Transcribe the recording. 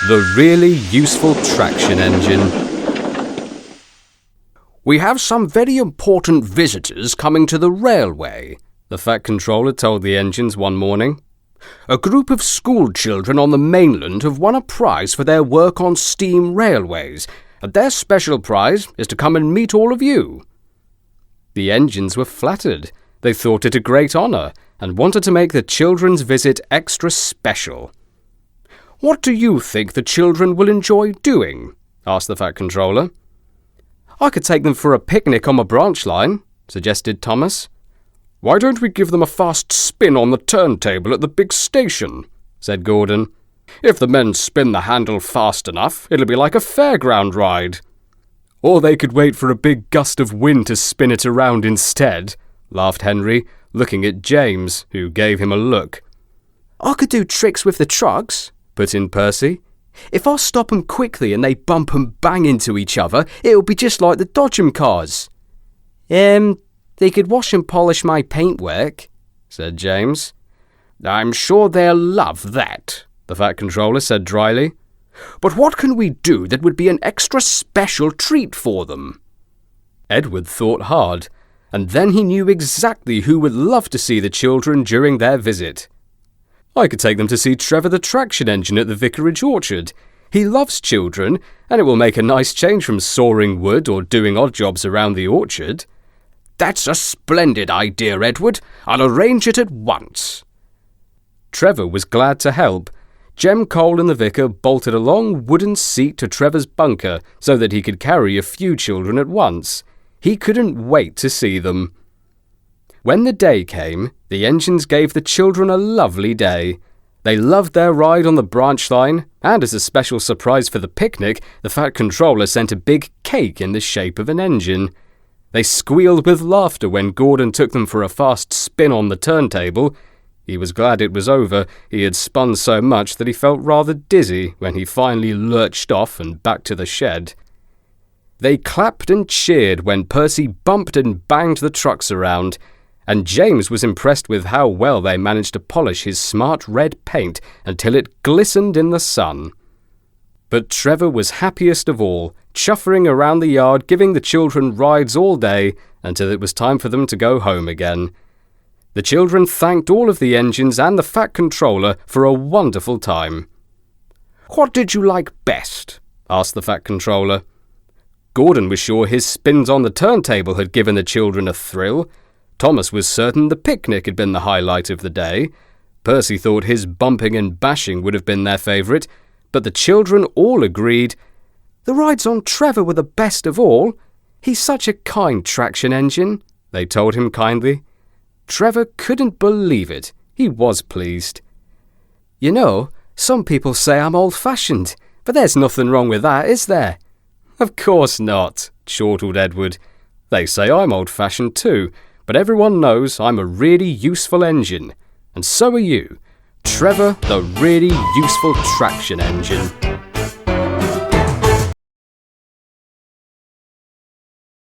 The really useful traction engine. "We have some very important visitors coming to the railway," the Fat Controller told the engines one morning. "A group of school children on the mainland have won a prize for their work on steam railways, and their special prize is to come and meet all of you." The engines were flattered. They thought it a great honour and wanted to make the children's visit extra special. "What do you think the children will enjoy doing?" asked the Fat Controller. "I could take them for a picnic on my branch line," suggested Thomas. "Why don't we give them a fast spin on the turntable at the big station?" said Gordon. "If the men spin the handle fast enough, it'll be like a fairground ride." "Or they could wait for a big gust of wind to spin it around instead," laughed Henry, looking at James, who gave him a look. "I could do tricks with the trucks," put in Percy. "If I stop 'em quickly and they bump and bang into each other, it'll be just like the Dodgem cars." They could wash and polish my paintwork," said James. "I'm sure they'll love that," the Fat Controller said dryly. "But what can we do that would be an extra special treat for them?" Edward thought hard, and then he knew exactly who would love to see the children during their visit. "I could take them to see Trevor the traction engine at the vicarage orchard. He loves children, and it will make a nice change from sawing wood or doing odd jobs around the orchard." "That's a splendid idea, Edward. I'll arrange it at once." Trevor was glad to help. Jem Cole and the vicar bolted a long wooden seat to Trevor's bunker so that he could carry a few children at once. He couldn't wait to see them. When the day came, the engines gave the children a lovely day. They loved their ride on the branch line, and as a special surprise for the picnic, the Fat Controller sent a big cake in the shape of an engine. They squealed with laughter when Gordon took them for a fast spin on the turntable. He was glad it was over. He had spun so much that he felt rather dizzy when he finally lurched off and back to the shed. They clapped and cheered when Percy bumped and banged the trucks around, and James was impressed with how well they managed to polish his smart red paint until it glistened in the sun. But Trevor was happiest of all, chuffering around the yard, giving the children rides all day until it was time for them to go home again. The children thanked all of the engines and the Fat Controller for a wonderful time. "What did you like best?" asked the Fat Controller. Gordon was sure his spins on the turntable had given the children a thrill. Thomas was certain the picnic had been the highlight of the day. Percy thought his bumping and bashing would have been their favourite, but the children all agreed. "The rides on Trevor were the best of all. He's such a kind traction engine," they told him kindly. Trevor couldn't believe it. He was pleased. "You know, some people say I'm old-fashioned, but there's nothing wrong with that, is there?" "Of course not," chortled Edward. "They say I'm old-fashioned too, but everyone knows I'm a really useful engine. And so are you. Trevor, the really useful traction engine."